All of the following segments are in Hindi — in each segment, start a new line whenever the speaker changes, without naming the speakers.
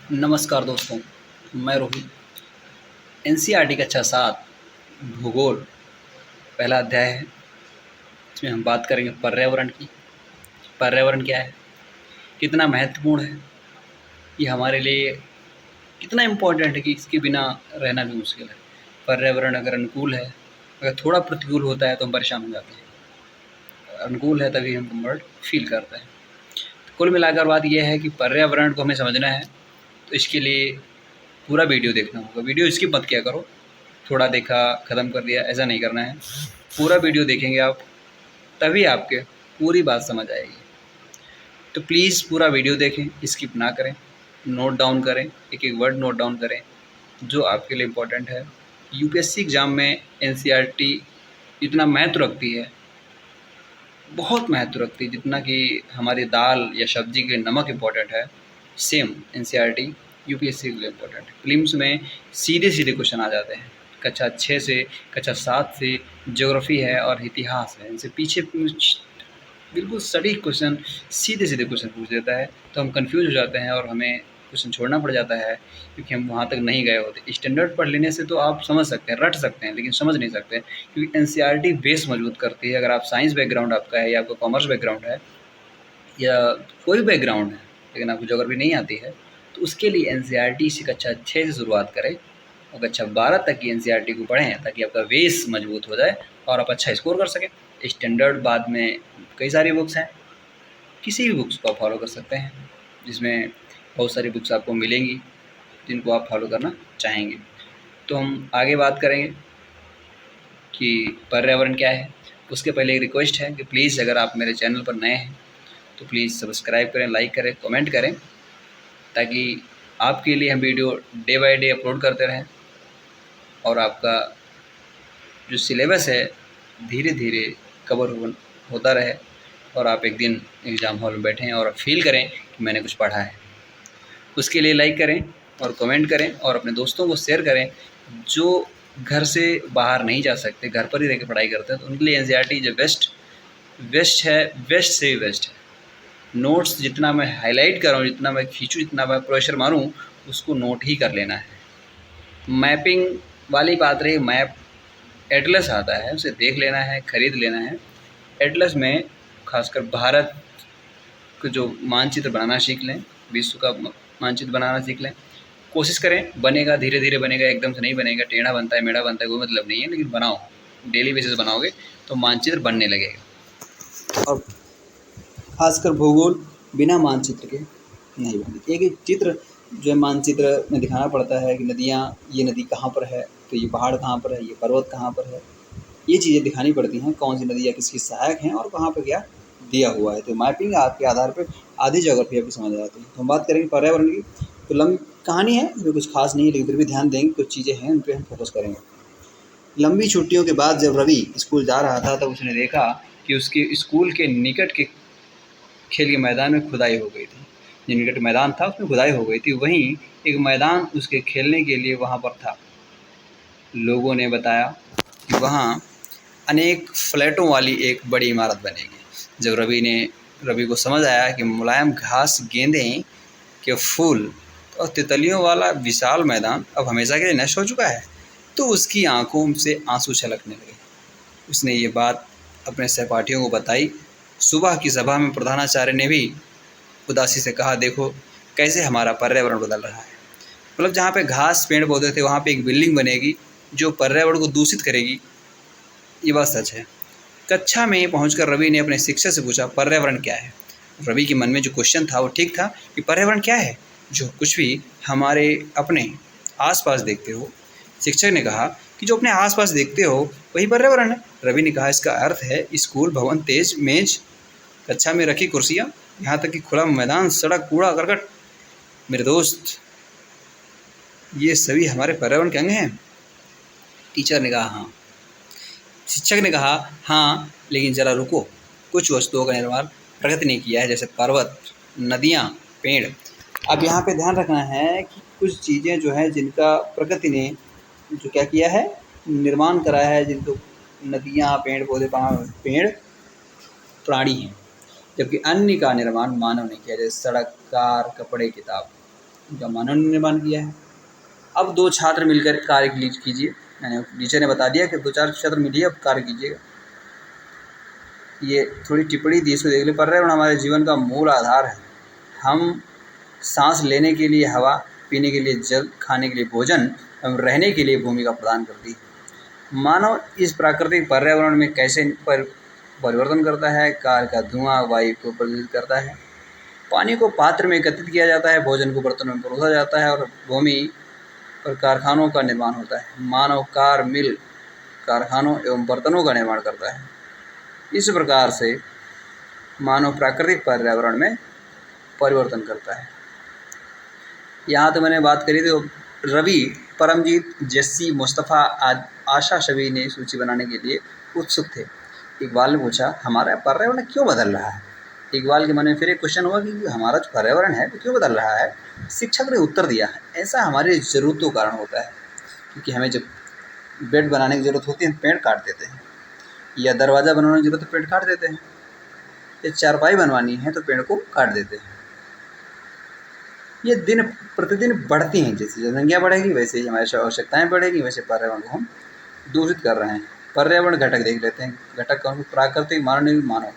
नमस्कार दोस्तों, मैं रोहित। एनसीईआरटी कक्षा 7 भूगोल पहला अध्याय है। इसमें हम बात करेंगे पर्यावरण की। पर्यावरण क्या है, कितना महत्वपूर्ण है, ये हमारे लिए कितना इम्पोर्टेंट है कि इसके बिना रहना भी मुश्किल है। पर्यावरण अगर अनुकूल है, अगर थोड़ा प्रतिकूल होता है तो हम परेशान हो जाते हैं। अनुकूल है तभी हम कंफर्ट फील करते हैं। तो कुल मिलाकर बात यह है कि पर्यावरण को हमें समझना है, तो इसके लिए पूरा वीडियो देखना होगा। वीडियो स्किप मत किया करो, थोड़ा देखा ख़त्म कर दिया, ऐसा नहीं करना है। पूरा वीडियो देखेंगे आप, तभी आपके पूरी बात समझ आएगी। तो प्लीज़ पूरा वीडियो देखें, स्किप ना करें, नोट डाउन करें, एक एक वर्ड नोट डाउन करें जो आपके लिए इम्पोर्टेंट है। यूपीएससी एग्ज़ाम में एनसीईआरटी जितना महत्व रखती है, बहुत महत्व रखती है, जितना कि हमारी दाल या सब्जी के नमक इम्पोर्टेंट है, सेम एनसीईआरटी यूपीएससी के लिए इम्पोर्टेंट है। प्रीलिम्स में सीधे सीधे क्वेश्चन आ जाते हैं। कक्षा 6 से कक्षा 7 से ज्योग्राफी है और इतिहास है, इनसे पीछे बिल्कुल सटीक क्वेश्चन, सीधे सीधे क्वेश्चन पूछ देता है। तो हम कंफ्यूज हो जाते हैं और हमें क्वेश्चन छोड़ना पड़ जाता है, क्योंकि हम वहाँ तक नहीं गए होते। स्टैंडर्ड पढ़ लेने से तो आप समझ सकते हैं, रट सकते हैं, लेकिन समझ नहीं सकते, क्योंकि एनसीईआरटी बेस मजबूत करती है। अगर आप साइंस बैकग्राउंड आपका है या आपका कॉमर्स बैकग्राउंड है या कोई बैकग्राउंड है, लेकिन आपको ज्योग्राफी नहीं आती है, तो उसके लिए एनसीईआरटी से कक्षा 6 से शुरुआत करें और कक्षा 12 तक की एनसीईआरटी को पढ़ें, ताकि आपका बेस मजबूत हो जाए और आप अच्छा स्कोर कर सकें। स्टैंडर्ड बाद में कई सारी बुक्स हैं, किसी भी बुक्स को आप फॉलो कर सकते हैं, जिसमें बहुत सारी बुक्स आपको मिलेंगी जिनको आप फॉलो करना चाहेंगे। तो हम आगे बात करेंगे कि पर्यावरण क्या है। उसके पहले एक रिक्वेस्ट है कि प्लीज़ अगर आप मेरे चैनल पर नए हैं तो प्लीज़ सब्सक्राइब करें, लाइक करें, कमेंट करें, ताकि आपके लिए हम video day by day upload करते रहें और आपका जो सिलेबस है धीरे धीरे कवर होता रहे और आप एक दिन एग्ज़ाम हॉल में बैठें और फील करें कि मैंने कुछ पढ़ा है। उसके लिए लाइक करें और कमेंट करें और अपने दोस्तों को शेयर करें जो घर से बाहर नहीं जा सकते, घर पर ही रह के पढ़ाई करते हैं। तो उनके लिए एनसीईआरटी जो बेस्ट है, बेस्ट से भी बेस्ट है। नोट्स जितना मैं हाईलाइट कर रहा हूँ, जितना मैं खींचूँ, जितना मैं प्रेशर मारूँ, उसको नोट ही कर लेना है। मैपिंग वाली बात रही, मैप एटलस आता है, उसे देख लेना है, ख़रीद लेना है। एटलस में खासकर भारत को जो मानचित्र बनाना सीख लें, विश्व का मानचित्र बनाना सीख लें। कोशिश करें, बनेगा, धीरे धीरे बनेगा, एकदम से नहीं बनेगा। टेढ़ा बनता है, मेढ़ा बनता है, कोई मतलब नहीं है, लेकिन बनाओ, डेली बेसिस बनाओगे तो मानचित्र बनने लगेगा। और खासकर भूगोल बिना मानचित्र के नहीं बनती। एक चित्र जो है मानचित्र में दिखाना पड़ता है कि नदियाँ, ये नदी कहाँ पर है, तो ये पहाड़ कहाँ पर है, ये पर्वत कहाँ पर है, ये चीज़ें दिखानी पड़ती हैं, कौन सी नदियाँ किसकी सहायक हैं और कहाँ पर क्या दिया हुआ है। तो मैपिंग आपके आधार पर आधी ज्योग्राफी आपकी समझ आ जाती है। तो हम बात करेंगे पर्यावरण की। तो लंबी कहानी है, इसमें कुछ खास नहीं है, लेकिन फिर भी ध्यान देंगे, कुछ चीज़ें हैं उन पर हम फोकस करेंगे। लंबी छुट्टियों के बाद जब रवि स्कूल जा रहा था, तब उसने देखा कि उसके स्कूल के निकट के खेल के मैदान में खुदाई हो गई थी। जो निकट मैदान था उसमें खुदाई हो गई थी। वहीं एक मैदान उसके खेलने के लिए वहाँ पर था। लोगों ने बताया कि वहाँ अनेक फ्लैटों वाली एक बड़ी इमारत बनेगी। जब रवि को समझ आया कि मुलायम घास, गेंदें के फूल और तितलियों वाला विशाल मैदान अब हमेशा के लिए नष्ट हो चुका है, तो उसकी आंखों से आंसू छलकने लगे। उसने ये बात अपने सहपाठियों को बताई। सुबह की सभा में प्रधानाचार्य ने भी उदासी से कहा, देखो कैसे हमारा पर्यावरण बदल रहा है। मतलब जहाँ पे घास, पेड़ पौधे थे, वहाँ पे एक बिल्डिंग बनेगी जो पर्यावरण को दूषित करेगी। ये बात सच है। कक्षा में पहुंचकर रवि ने अपने शिक्षक से पूछा, पर्यावरण क्या है। रवि के मन में जो क्वेश्चन था वो ठीक था कि पर्यावरण क्या है, जो कुछ भी हमारे अपने आसपास देखते हो। शिक्षक ने कहा कि जो अपने आसपास देखते हो वही पर्यावरण है। रवि ने कहा, इसका अर्थ है स्कूल भवन, तेज मेज, कक्षा में रखी कुर्सियाँ, यहाँ तक कि खुला मैदान, सड़क, कूड़ा करकट। मेरे दोस्त, ये सभी हमारे पर्यावरण के अंग हैं। टीचर ने कहा हाँ। शिक्षक ने कहा हाँ, लेकिन ज़रा रुको, कुछ वस्तुओं का निर्माण प्रकृति ने किया है, जैसे पर्वत, नदियाँ, पेड़। अब यहाँ पे ध्यान रखना है कि कुछ चीज़ें जो हैं जिनका प्रकृति ने जो क्या किया है, निर्माण कराया है, जिनको नदियाँ, पेड़ पौधे, पेड़ प्राणी हैं, जबकि अन्य का निर्माण मानव ने किया, जैसे सड़क, कार, कपड़े, किताब। उनका मानव ने निर्माण किया है। अब 2 छात्र मिलकर कार्य कीजिए। मैंने टीचर ने बता दिया कि 2-4 छात्र मिलिए, अब कार्य कीजिएगा। ये थोड़ी टिप्पणी दी, इसको देख लीजिए। पर्यावरण हमारे जीवन का मूल आधार है। हम सांस लेने के लिए हवा, पीने के लिए जल, खाने के लिए भोजन एवं रहने के लिए भूमि का प्रदान करती है। मानव इस प्राकृतिक पर्यावरण में कैसे परिवर्तन करता है? कार का धुआं वायु को प्रदूषित करता है, पानी को पात्र में एकत्रित किया जाता है, भोजन को बर्तनों में परोसा जाता है और भूमि पर कारखानों का निर्माण होता है। मानव कार, मिल, कारखानों एवं बर्तनों का निर्माण करता है। इस प्रकार से मानव प्राकृतिक पर्यावरण में परिवर्तन करता है। यहाँ तो मैंने बात करी थी। रवि, परमजीत, जस्सी, मुस्तफ़ा, आशा सभी ने सूची बनाने के लिए उत्सुक थे। इकबाल ने पूछा, हमारा पर्यावरण क्यों बदल रहा है? इकबाल के मन में फिर एक क्वेश्चन हुआ कि हमारा जो पर्यावरण है वो क्यों बदल रहा है? शिक्षक ने उत्तर दिया, ऐसा हमारी ज़रूरतों के कारण होता है, क्योंकि हमें जब बेड बनाने की ज़रूरत होती है पेड़ काट देते हैं, या दरवाज़ा बनवाने की ज़रूरत है पेड़ काट देते हैं, या चारपाई बनवानी है तो पेड़ को काट देते हैं। ये दिन प्रतिदिन बढ़ती हैं। जैसे जनसंख्या बढ़ेगी वैसे ही हमारी आवश्यकताएँ बढ़ेगी, वैसे पर्यावरण को हम दूषित कर रहे हैं। पर्यावरण घटक देख लेते हैं। घटक कौन से? प्राकृतिक, मानव।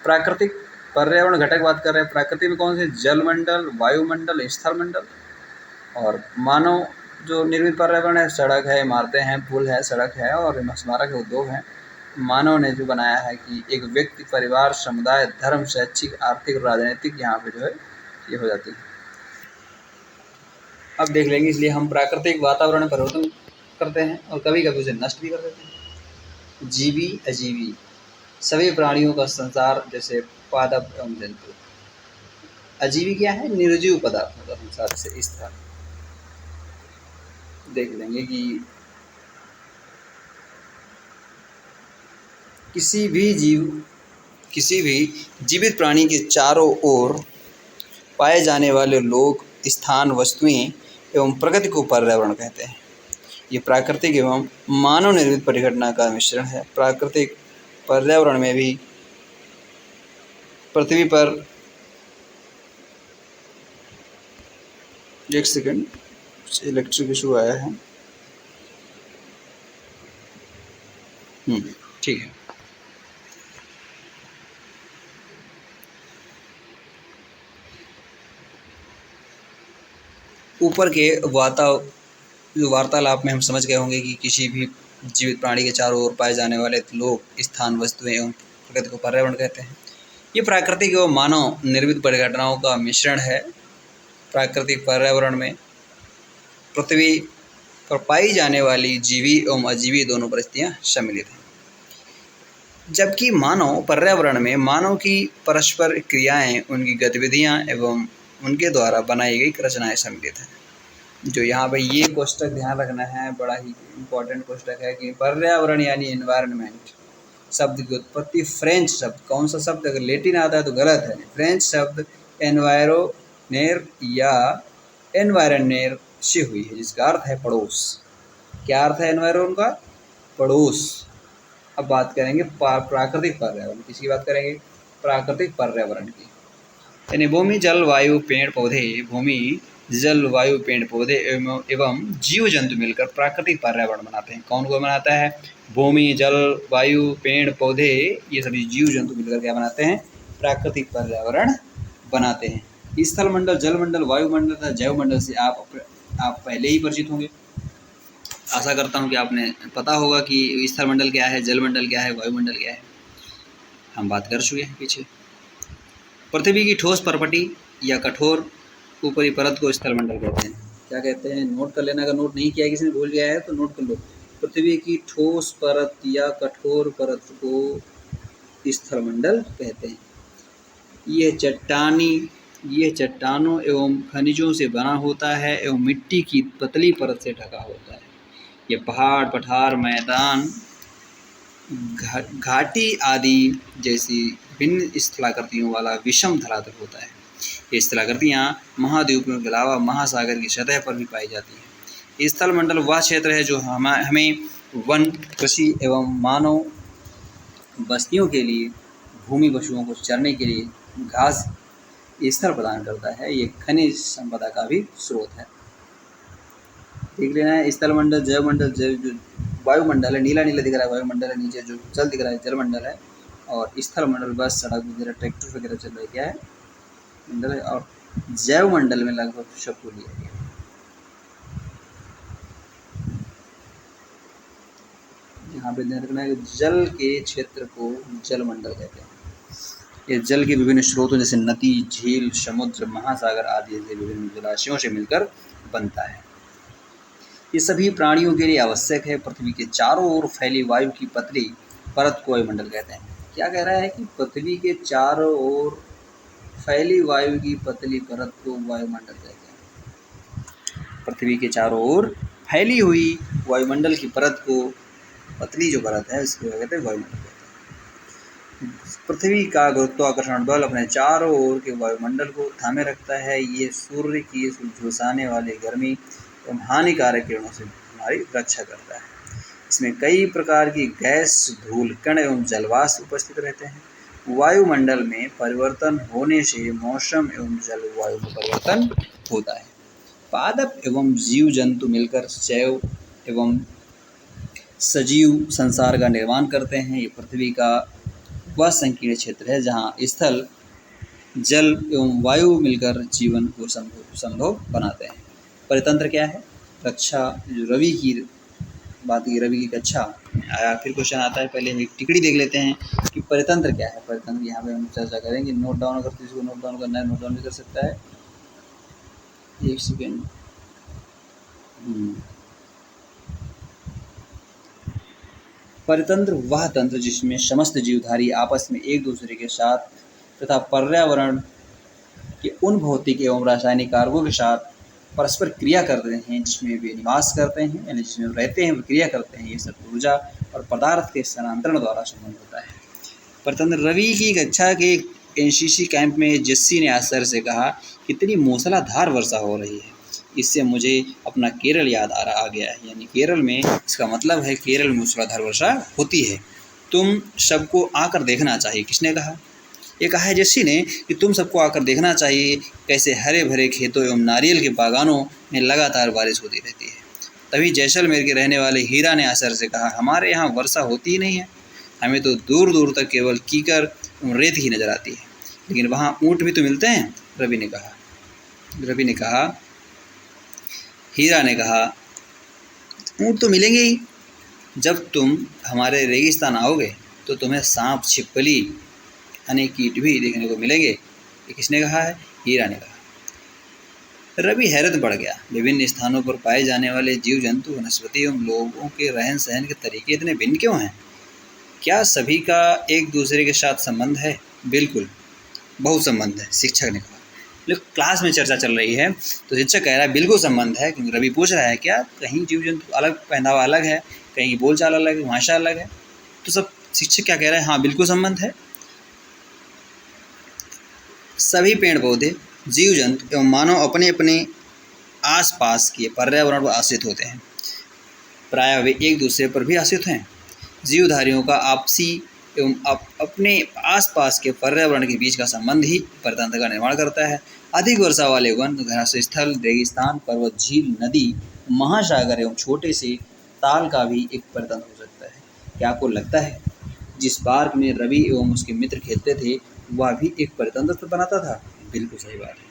प्राकृतिक पर्यावरण घटक बात कर रहे हैं। प्राकृतिक में कौन से? जलमंडल, वायुमंडल, स्थलमंडल। और मानव जो निर्मित पर्यावरण है, सड़क है, इमारतें हैं, पुल है, सड़क है और स्मारक उद्योग हैं। मानव ने जो बनाया है कि एक व्यक्ति, परिवार, समुदाय, धर्म, शैक्षिक, आर्थिक, राजनीतिक, यहाँ पे जो है ये हो जाती है। अब देख लेंगे। इसलिए हम प्राकृतिक वातावरण में परिवर्तन करते हैं और कभी कभी उसे नष्ट भी कर देते हैं। जीवी, अजीवी सभी प्राणियों का संसार, जैसे पादप एवं जंतु। अजीवी क्या है? निर्जीव पदार्थों का संसार से इस तरह देख लेंगे कि किसी भी जीवित प्राणी के चारों ओर पाए जाने वाले लोग, स्थान, वस्तुएं एवं प्रकृति को पर्यावरण कहते हैं। ये प्राकृतिक एवं मानव निर्मित परिघटना का मिश्रण है। प्राकृतिक पर्यावरण में भी पृथ्वी पर, एक सेकंड, इलेक्ट्रिक इशू आया है। ठीक है। ऊपर के वार्तालाप में हम समझ गए होंगे कि किसी भी जीवित प्राणी के चारों ओर पाए जाने वाले लोग, स्थान, वस्तुएं एवं प्रकृति को पर्यावरण कहते हैं। ये प्राकृतिक एवं मानव निर्मित परिघटनाओं का मिश्रण है। प्राकृतिक पर्यावरण में पृथ्वी पर पाई जाने वाली जीवी एवं अजीवी दोनों परिस्थितियाँ सम्मिलित हैं, जबकि मानव पर्यावरण में मानव की परस्पर क्रियाएं, उनकी गतिविधियां एवं उनके द्वारा बनाई गई रचनाएं सम्मिलित हैं। जो यहाँ पर ये कोष्टक ध्यान रखना है, बड़ा ही इम्पोर्टेंट कोष्टक है कि पर्यावरण यानी एनवायरनमेंट शब्द की उत्पत्ति फ्रेंच शब्द, कौन सा शब्द? अगर लेटिन आता है तो गलत है। फ्रेंच शब्द एनवायरोनेर या एनवायरनेर से हुई है, जिसका अर्थ है पड़ोस। क्या अर्थ है एनवायरन का? पड़ोस। अब बात करेंगे प्राकृतिक पर्यावरण। किसकी बात करेंगे? प्राकृतिक पर्यावरण की। यानी भूमि, जल, वायु, पेड़ पौधे। भूमि, जल, वायु, पेड़ पौधे एवं जीव जंतु मिलकर प्राकृतिक पर्यावरण बनाते हैं। कौन कौन बनाता है? भूमि, जल, वायु, पेड़ पौधे, ये सभी जीव जंतु मिलकर क्या बनाते हैं? प्राकृतिक पर्यावरण बनाते हैं। स्थल मंडल, जल मंडल, वायुमंडल तथा जैव मंडल से आप पहले ही परिचित होंगे। आशा करता हूँ कि आपने पता होगा कि स्थल मंडल क्या है, जल मंडल क्या है, वायुमंडल क्या है। हम बात कर चुके हैं पीछे। पृथ्वी की ठोस परपटी या कठोर ऊपरी परत को स्थल मंडल कहते हैं। क्या कहते हैं? नोट कर लेना। अगर नोट नहीं किया, किसी ने भूल गया है तो नोट कर लो। पृथ्वी की ठोस परत या कठोर परत को स्थल मंडल कहते हैं। यह चट्टानों एवं खनिजों से बना होता है एवं मिट्टी की पतली परत से ढका होता है। ये पहाड़, पठार, मैदान, घाटी आदि जैसी भिन्न स्थलाकृतियों वाला विषम धरातल होता है। ये स्थलाकृतियाँ महाद्वीपों के अलावा महासागर की सतह पर भी पाई जाती हैं। स्थल मंडल वह क्षेत्र है जो हमें वन, कृषि एवं मानव बस्तियों के लिए, भूमि पशुओं को चरने के लिए, घास ये स्थल प्रदान करता है, ये खनिज संपदा का भी स्रोत है। देख लेना है, स्थल मंडल, जैव मंडल, जो वायुमंडल है, नीला नीला दिख रहा है वायुमंडल है, नीचे जो जल दिख रहा है जल मंडल है, और स्थल मंडल बस सड़क वगैरह ट्रैक्टर वगैरह चल रहा है क्या है मंडल है, और जैव मंडल में लगभग सबको लिया गया। यहाँ पे ध्यान रखना है कि जल के क्षेत्र को जल मंडल कहते हैं। ये जल के विभिन्न स्रोतों जैसे नदी, झील, समुद्र, महासागर आदि जैसे विभिन्न जलाशयों से मिलकर बनता है। ये सभी प्राणियों के लिए आवश्यक है। पृथ्वी के चारों ओर फैली वायु की पतली परत को वायुमंडल कहते हैं। क्या कह रहा है कि पृथ्वी के चारों ओर फैली वायु की पतली परत को वायुमंडल कहते हैं। पृथ्वी के चारों ओर फैली हुई वायुमंडल की परत को, पतली जो परत है इसको कहते हैं वायुमंडल कहते हैं। पृथ्वी का गुरुत्वाकर्षण बल अपने चारों ओर के वायुमंडल को थामे रखता है। ये सूर्य की झुलसाने वाली गर्मी एवं हानिकारक किरणों से हमारी रक्षा करता है। इसमें कई प्रकार की गैस, धूल कण एवं जलवाष्प उपस्थित रहते हैं। वायुमंडल में परिवर्तन होने से मौसम एवं जलवायु में परिवर्तन होता है। पादप एवं जीव जंतु मिलकर जैव एवं सजीव संसार का निर्माण करते हैं। ये पृथ्वी का वह संकीर्ण क्षेत्र है जहाँ स्थल, जल एवं वायु मिलकर जीवन को संभव बनाते हैं। परितंत्र क्या है? रक्षा, जो रवि की बात की, रवि की कक्षा आया, फिर क्वेश्चन आता है। पहले हम एक टिकड़ी देख लेते हैं कि परितंत्र क्या है। परितंत्र यहाँ पे हम चर्चा करेंगे। नोट डाउन, अगर किसी को नोट डाउन करना है नोट डाउन भी कर सकता है। एक सेकेंड। परितंत्र वह तंत्र जिसमें समस्त जीवधारी आपस में एक दूसरे के साथ तथा पर्यावरण के उन भौतिक एवं रासायनिक कारकों के साथ परस्पर क्रिया करते हैं, जिसमें वे निवास करते हैं, यानी जिसमें रहते हैं, वे क्रिया करते हैं। ये सब ऊर्जा और पदार्थ के स्थानांतरण द्वारा संबंध होता है। परितंत्र रवि की कक्षा के एनसीसी कैंप में जस्सी ने आश्चर्य से कहा, कितनी मूसलाधार वर्षा हो रही है, इससे मुझे अपना केरल याद आ गया है। यानी केरल में, इसका मतलब है केरल में मूसलाधार वर्षा होती है, तुम सबको आकर देखना चाहिए। किसने कहा? ये कहा है जस्सी ने कि तुम सबको आकर देखना चाहिए कैसे हरे भरे खेतों एवं नारियल के बागानों में लगातार बारिश होती रहती है। तभी जैसलमेर के रहने वाले हीरा ने आश्चर्य से कहा, हमारे यहाँ वर्षा होती ही नहीं है, हमें तो दूर दूर तक केवल कीकर एवं रेत ही नजर आती है, लेकिन वहाँ ऊँट भी तो मिलते हैं। रवि ने कहा, हीरा ने कहा, ऊँट तो मिलेंगे ही। जब तुम हमारे रेगिस्तान आओगे तो तुम्हें सांप, छिपकली, अनेक कीट भी देखने को मिलेंगे। ये किसने कहा है? हीरा ने कहा। रवि हैरत बढ़ गया। विभिन्न स्थानों पर पाए जाने वाले जीव जंतु, वनस्पति एवं लोगों के रहन सहन के तरीके इतने भिन्न क्यों हैं? क्या सभी का एक दूसरे के साथ संबंध है? बिल्कुल, बहुत संबंध है, शिक्षक ने कहा। क्लास में चर्चा चल रही है तो शिक्षक कह रहा है बिल्कुल संबंध है, क्योंकि रवि पूछ रहा है क्या कहीं जीव जंतु अलग, पहनावा अलग है, कहीं की बोलचाल अलग है, भाषा अलग है, तो सब शिक्षक क्या कह रहा है? हाँ, बिल्कुल संबंध है। सभी पेड़ पौधे, जीव जंतु एवं मानव अपने अपने आसपास के पर्यावरण पर आश्रित होते हैं। प्रायः वे एक दूसरे पर भी आश्रित हैं। जीवधारियों का आपसी एवं अपने आसपास के पर्यावरण के बीच का संबंध ही परितंत्र का निर्माण करता है। अधिक वर्षा वाले वन, घरास स्थल, रेगिस्तान, पर्वत, झील, नदी, महासागर एवं छोटे से ताल का भी एक परितंत्र हो सकता है। क्या आपको लगता है जिस पार्क में रवि एवं उसके मित्र खेलते थे वह भी एक परितंत्र बनाता था? बिल्कुल सही बात है।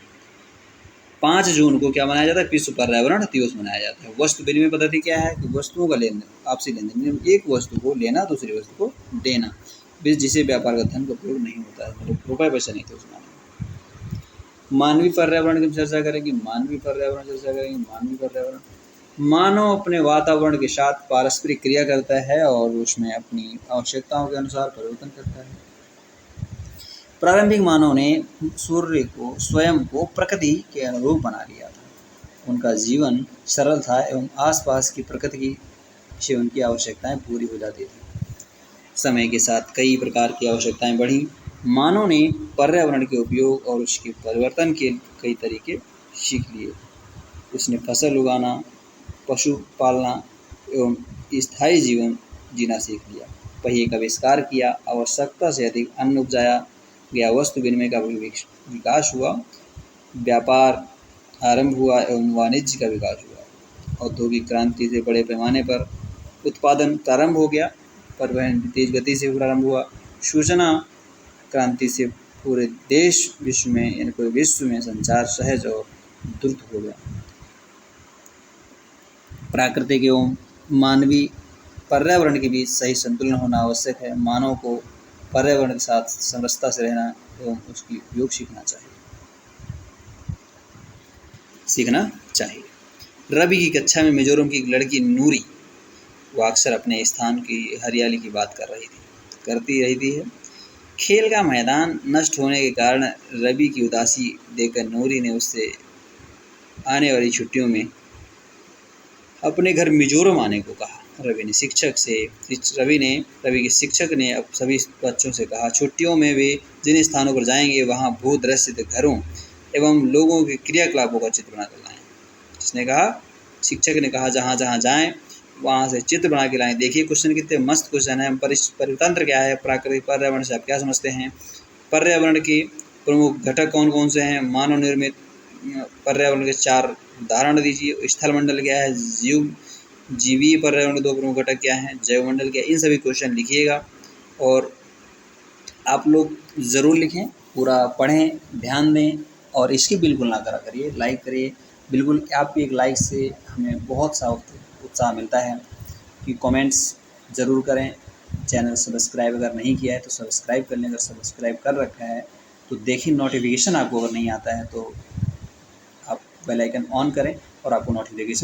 5 जून को क्या मनाया जाता है? विश्व पर्यावरण दिवस मनाया जाता है। वस्तु विनिमय पद्धति क्या है? कि वस्तुओं का लेन देन, आपसी लेन देन, एक वस्तु को लेना दूसरी वस्तु को देना, जिसे व्यापार का धन का प्रयोग नहीं होता है, मतलब रुपये पैसे नहीं थे उस मामले में। मानवीय पर्यावरण की चर्चा करेंगे। मानवीय पर्यावरण मानव अपने वातावरण के साथ पारस्परिक क्रिया करता है और उसमें अपनी आवश्यकताओं के अनुसार परिवर्तन करता है। प्रारंभिक मानव ने सूर्य को, स्वयं को प्रकृति के अनुरूप बना लिया था। उनका जीवन सरल था एवं आसपास की प्रकृति से उनकी आवश्यकताएं पूरी हो जाती थी। समय के साथ कई प्रकार की आवश्यकताएं बढ़ी। मानव ने पर्यावरण के उपयोग और उसके परिवर्तन के कई तरीके सीख लिए। उसने फसल उगाना, पशु पालना एवं स्थायी जीवन जीना सीख लिया। पहिए का आविष्कार किया, आवश्यकता से अधिक अन्न उपजाया गया, वस्तु विनिमय का विकास हुआ, व्यापार आरंभ हुआ एवं वाणिज्य का विकास हुआ। औद्योगिक क्रांति से बड़े पैमाने पर उत्पादन प्रारंभ हो गया, परिवहन भी तेज गति से प्रारंभ हुआ। सूचना क्रांति से पूरे विश्व में संचार सहज और द्रुत हो गया। प्राकृतिक एवं मानवीय पर्यावरण के बीच सही संतुलन होना आवश्यक है। मानव को पर्यावरण के साथ समरसता से रहना एवं उसकी उपयोग सीखना चाहिए। रवि की कक्षा में मिजोरम की एक लड़की नूरी, वो अक्सर अपने स्थान की हरियाली की बात करती रहती है। खेल का मैदान नष्ट होने के कारण रवि की उदासी देखकर नूरी ने उससे आने वाली छुट्टियों में अपने घर मिजोरम आने को कहा। रवि के शिक्षक ने अब सभी बच्चों से कहा, छुट्टियों में वे जिन स्थानों पर जाएंगे वहां भूदृश्य घरों एवं लोगों के क्रियाकलापों का चित्र बनाकर लाएं। जिसने कहा, शिक्षक ने कहा, जहाँ जहाँ जाएं वहाँ से चित्र बना के लाएं। देखिए क्वेश्चन कितने मस्त क्वेश्चन है। परितंत्र क्या है, प्राकृतिक पर्यावरण से आप क्या समझते हैं, पर्यावरण के प्रमुख घटक कौन कौन से हैं, मानव निर्मित पर्यावरण के 4 उदाहरण दीजिए, स्थल मंडल क्या है, जीवीय पर्यावरण के 2 प्रमुख घटक क्या हैं, जैव मंडल क्या है। इन सभी क्वेश्चन लिखिएगा और आप लोग ज़रूर लिखें, पूरा पढ़ें, ध्यान दें और इसकी बिल्कुल ना करिए, लाइक करिए। बिल्कुल आपकी एक लाइक से हमें बहुत सा उत्साह मिलता है कि कमेंट्स ज़रूर करें। चैनल सब्सक्राइब अगर नहीं किया है तो सब्सक्राइब कर लें, अगर सब्सक्राइब कर रखा है तो देखिए नोटिफिकेशन आपको अगर नहीं आता है तो आप बेल आइकन ऑन करें और आपको नोटिफिकेशन